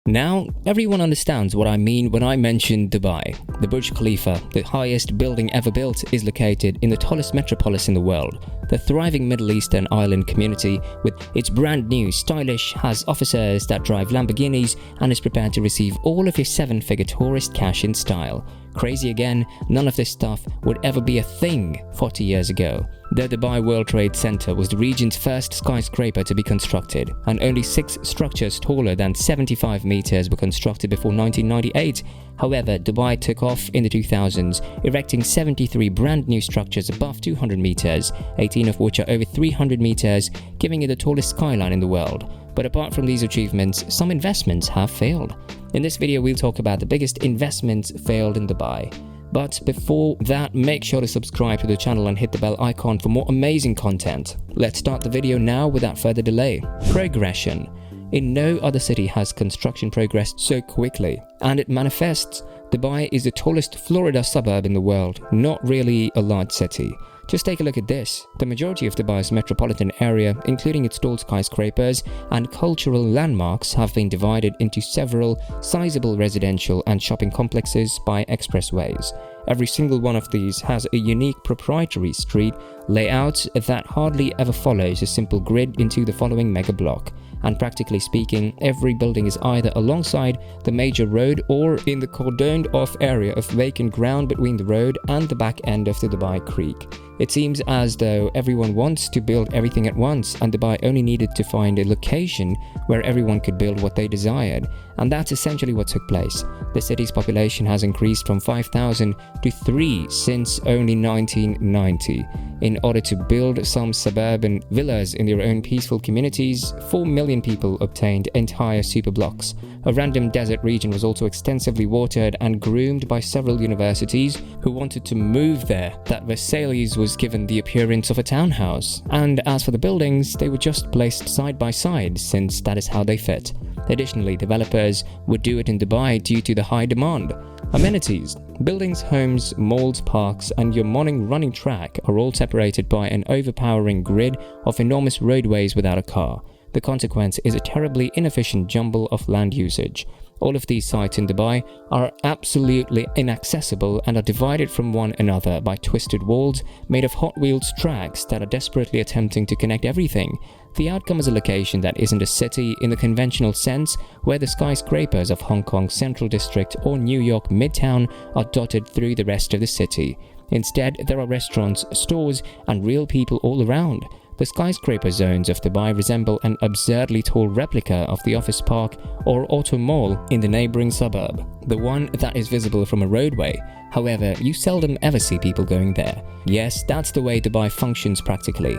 Now, everyone understands what I mean when I mention Dubai. The Burj Khalifa, the highest building ever built, is located in the tallest metropolis in the world. The thriving Middle Eastern island community, with its brand new, stylish, has officers that drive Lamborghinis and is prepared to receive all of your seven-figure tourist cash in style. Crazy again, none of this stuff would ever be a thing 40 years ago. The Dubai World Trade Center was the region's first skyscraper to be constructed, and only 6 structures taller than 75 meters were constructed before 1998. However, Dubai took off in the 2000s, erecting 73 brand new structures above 200 meters, 18 of which are over 300 meters, giving it the tallest skyline in the world. But apart from these achievements, some investments have failed. In this video, we'll talk about the biggest investments failed in Dubai. But before that, make sure to subscribe to the channel and hit the bell icon for more amazing content. Let's start the video now without further delay. Progression. In no other city has construction progressed so quickly, and it manifests. Dubai is the tallest Florida suburb in the world, not really a large city. Just take a look at this. The majority of Dubai's metropolitan area, including its tall skyscrapers and cultural landmarks, have been divided into several sizable residential and shopping complexes by expressways. Every single one of these has a unique proprietary street layout that hardly ever follows a simple grid into the following mega block. And practically speaking, every building is either alongside the major road or in the cordoned-off area of vacant ground between the road and the back end of the Dubai Creek. It seems as though everyone wants to build everything at once, and Dubai only needed to find a location where everyone could build what they desired. And that's essentially what took place. The city's population has increased from 5,000 to 3 since only 1990. In order to build some suburban villas in their own peaceful communities, 4 million people obtained entire super blocks. A random desert region was also extensively watered and groomed by several universities who wanted to move there. That Versailles was given the appearance of a townhouse. And as for the buildings, they were just placed side by side, since that is how they fit. Additionally, developers would do it in Dubai due to the high demand. Amenities. Buildings, homes, malls, parks, and your morning running track are all separated by an overpowering grid of enormous roadways without a car. The consequence is a terribly inefficient jumble of land usage. All of these sites in Dubai are absolutely inaccessible and are divided from one another by twisted walls made of Hot Wheels tracks that are desperately attempting to connect everything. The outcome is a location that isn't a city in the conventional sense, where the skyscrapers of Hong Kong Central District or New York Midtown are dotted through the rest of the city. Instead, there are restaurants, stores, and real people all around. The skyscraper zones of Dubai resemble an absurdly tall replica of the office park or auto mall in the neighboring suburb, the one that is visible from a roadway. However, you seldom ever see people going there. Yes, that's the way Dubai functions practically.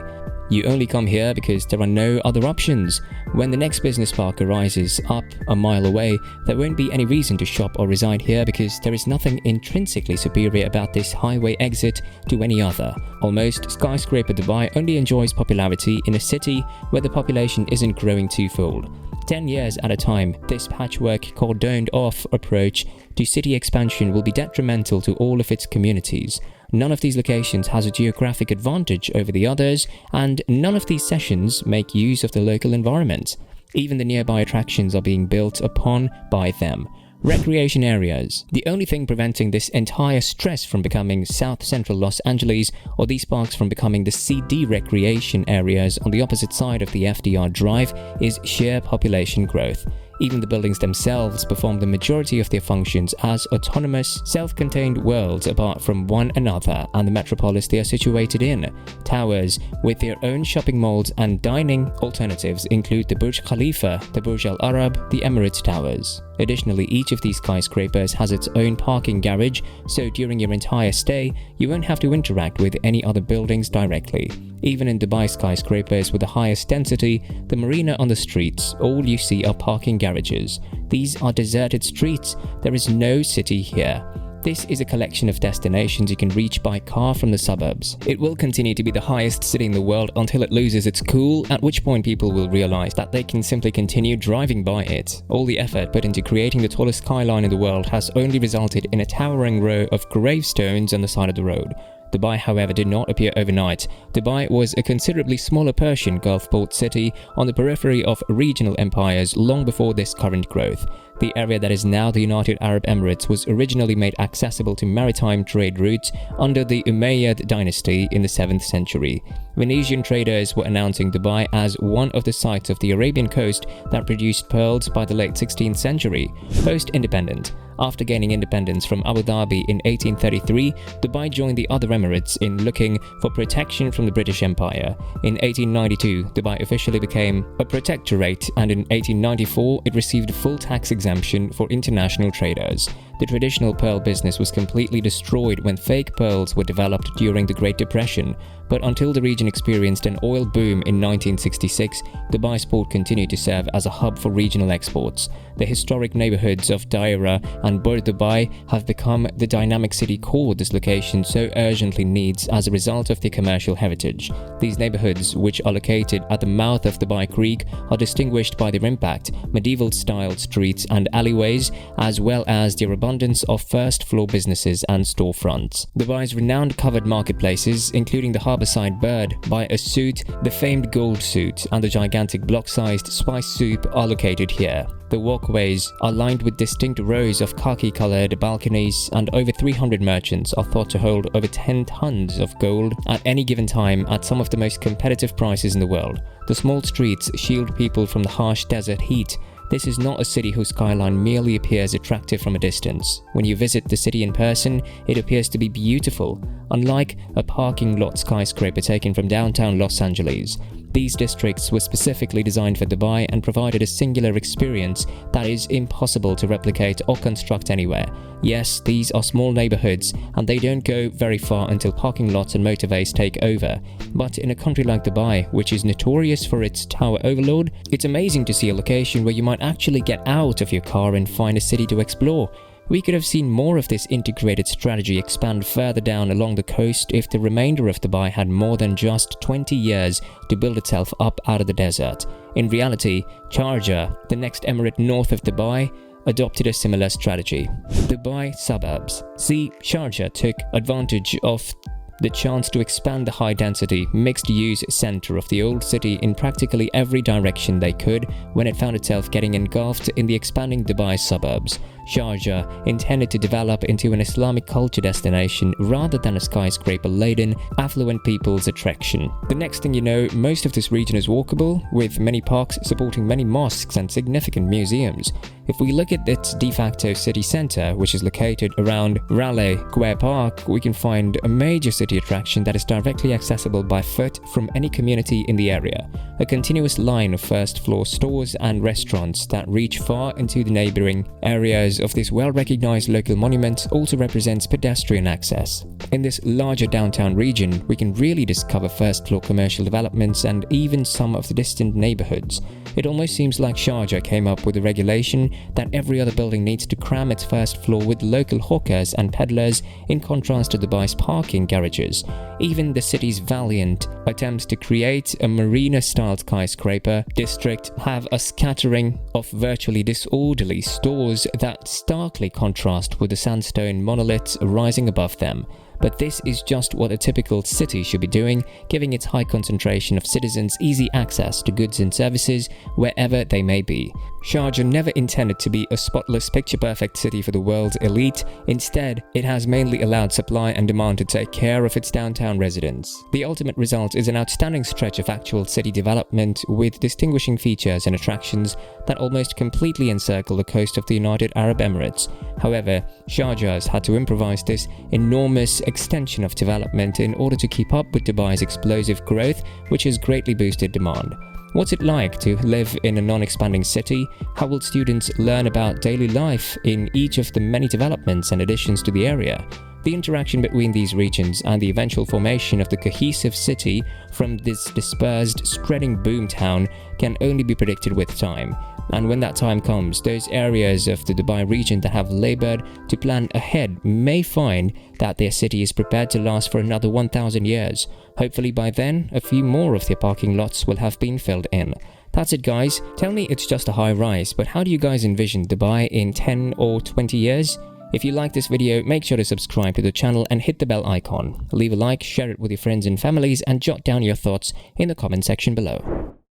You only come here because there are no other options. When the next business park arises up a mile away, there won't be any reason to shop or reside here because there is nothing intrinsically superior about this highway exit to any other. Almost skyscraper Dubai only enjoys popularity in a city where the population isn't growing twofold. 10 years at a time, this patchwork cordoned-off approach to city expansion will be detrimental to all of its communities. None of these locations has a geographic advantage over the others, and none of these sessions make use of the local environment. Even the nearby attractions are being built upon by them. Recreation areas. The only thing preventing this entire stress from becoming South Central Los Angeles, or these parks from becoming the CD recreation areas on the opposite side of the FDR Drive, is sheer population growth. Even the buildings themselves perform the majority of their functions as autonomous, self-contained worlds apart from one another and the metropolis they are situated in. Towers with their own shopping malls and dining alternatives include the Burj Khalifa, the Burj Al Arab, the Emirates Towers. Additionally, each of these skyscrapers has its own parking garage, so during your entire stay, you won't have to interact with any other buildings directly. Even in Dubai skyscrapers with the highest density, the marina on the streets, all you see are parking garages. These are deserted streets. There is no city here. This is a collection of destinations you can reach by car from the suburbs. It will continue to be the highest city in the world until it loses its cool, at which point people will realize that they can simply continue driving by it. All the effort put into creating the tallest skyline in the world has only resulted in a towering row of gravestones on the side of the road. Dubai, however, did not appear overnight. Dubai was a considerably smaller Persian Gulf port city on the periphery of regional empires long before this current growth. The area that is now the United Arab Emirates was originally made accessible to maritime trade routes under the Umayyad dynasty in the 7th century. Venetian traders were announcing Dubai as one of the sites of the Arabian coast that produced pearls by the late 16th century. Post-independent. After gaining independence from Abu Dhabi in 1833, Dubai joined the other Emirates in looking for protection from the British Empire. In 1892, Dubai officially became a protectorate, and in 1894, it received full tax exemption for international traders. The traditional pearl business was completely destroyed when fake pearls were developed during the Great Depression, but until the region experienced an oil boom in 1966, Dubai's port continued to serve as a hub for regional exports. The historic neighborhoods of Daira and Burj Dubai have become the dynamic city core this location so urgently needs as a result of their commercial heritage. These neighborhoods, which are located at the mouth of Dubai Creek, are distinguished by their impact, medieval-style streets and alleyways, as well as their abundance of first-floor businesses and storefronts. Dubai's renowned covered marketplaces, including the harborside bird, buy a suit, the famed gold suit, and the gigantic block-sized spice soup are located here. The walkways are lined with distinct rows of khaki-colored balconies, and over 300 merchants are thought to hold over 10 tons of gold at any given time at some of the most competitive prices in the world. The small streets shield people from the harsh desert heat. This is not a city whose skyline merely appears attractive from a distance. When you visit the city in person, it appears to be beautiful, unlike a parking lot skyscraper taken from downtown Los Angeles. These districts were specifically designed for Dubai and provided a singular experience that is impossible to replicate or construct anywhere. Yes, these are small neighborhoods, and they don't go very far until parking lots and motorways take over. But in a country like Dubai, which is notorious for its tower overload, it's amazing to see a location where you might actually get out of your car and find a city to explore. We could have seen more of this integrated strategy expand further down along the coast if the remainder of Dubai had more than just 20 years to build itself up out of the desert. In reality, Sharjah, the next emirate north of Dubai, adopted a similar strategy. Dubai suburbs. See, Sharjah took advantage of the chance to expand the high-density, mixed-use center of the old city in practically every direction they could when it found itself getting engulfed in the expanding Dubai suburbs. Sharjah intended to develop into an Islamic culture destination rather than a skyscraper-laden, affluent people's attraction. The next thing you know, most of this region is walkable, with many parks supporting many mosques and significant museums. If we look at its de facto city center, which is located around Raleigh Square Park, we can find a major city attraction that is directly accessible by foot from any community in the area. A continuous line of first-floor stores and restaurants that reach far into the neighboring areas of this well-recognized local monument also represents pedestrian access. In this larger downtown region, we can really discover first-floor commercial developments and even some of the distant neighborhoods. It almost seems like Sharjah came up with a regulation that every other building needs to cram its first floor with local hawkers and peddlers, in contrast to Dubai's parking garages. Even the city's valiant attempts to create a marina-style skyscraper district have a scattering of virtually disorderly stores that starkly contrast with the sandstone monoliths rising above them. But this is just what a typical city should be doing, giving its high concentration of citizens easy access to goods and services wherever they may be. Sharjah never intended to be a spotless, picture-perfect city for the world's elite. Instead, it has mainly allowed supply and demand to take care of its downtown residents. The ultimate result is an outstanding stretch of actual city development with distinguishing features and attractions that almost completely encircle the coast of the United Arab Emirates. However, Sharjah has had to improvise this enormous extension of development in order to keep up with Dubai's explosive growth, which has greatly boosted demand. What's it like to live in a non-expanding city? How will students learn about daily life in each of the many developments and additions to the area? The interaction between these regions and the eventual formation of the cohesive city from this dispersed, spreading boomtown can only be predicted with time. And when that time comes, those areas of the Dubai region that have labored to plan ahead may find that their city is prepared to last for another 1,000 years. Hopefully by then, a few more of their parking lots will have been filled in. That's it, guys. Tell me it's just a high rise, but how do you guys envision Dubai in 10 or 20 years? If you like this video, make sure to subscribe to the channel and hit the bell icon. Leave a like, share it with your friends and families, and jot down your thoughts in the comment section below.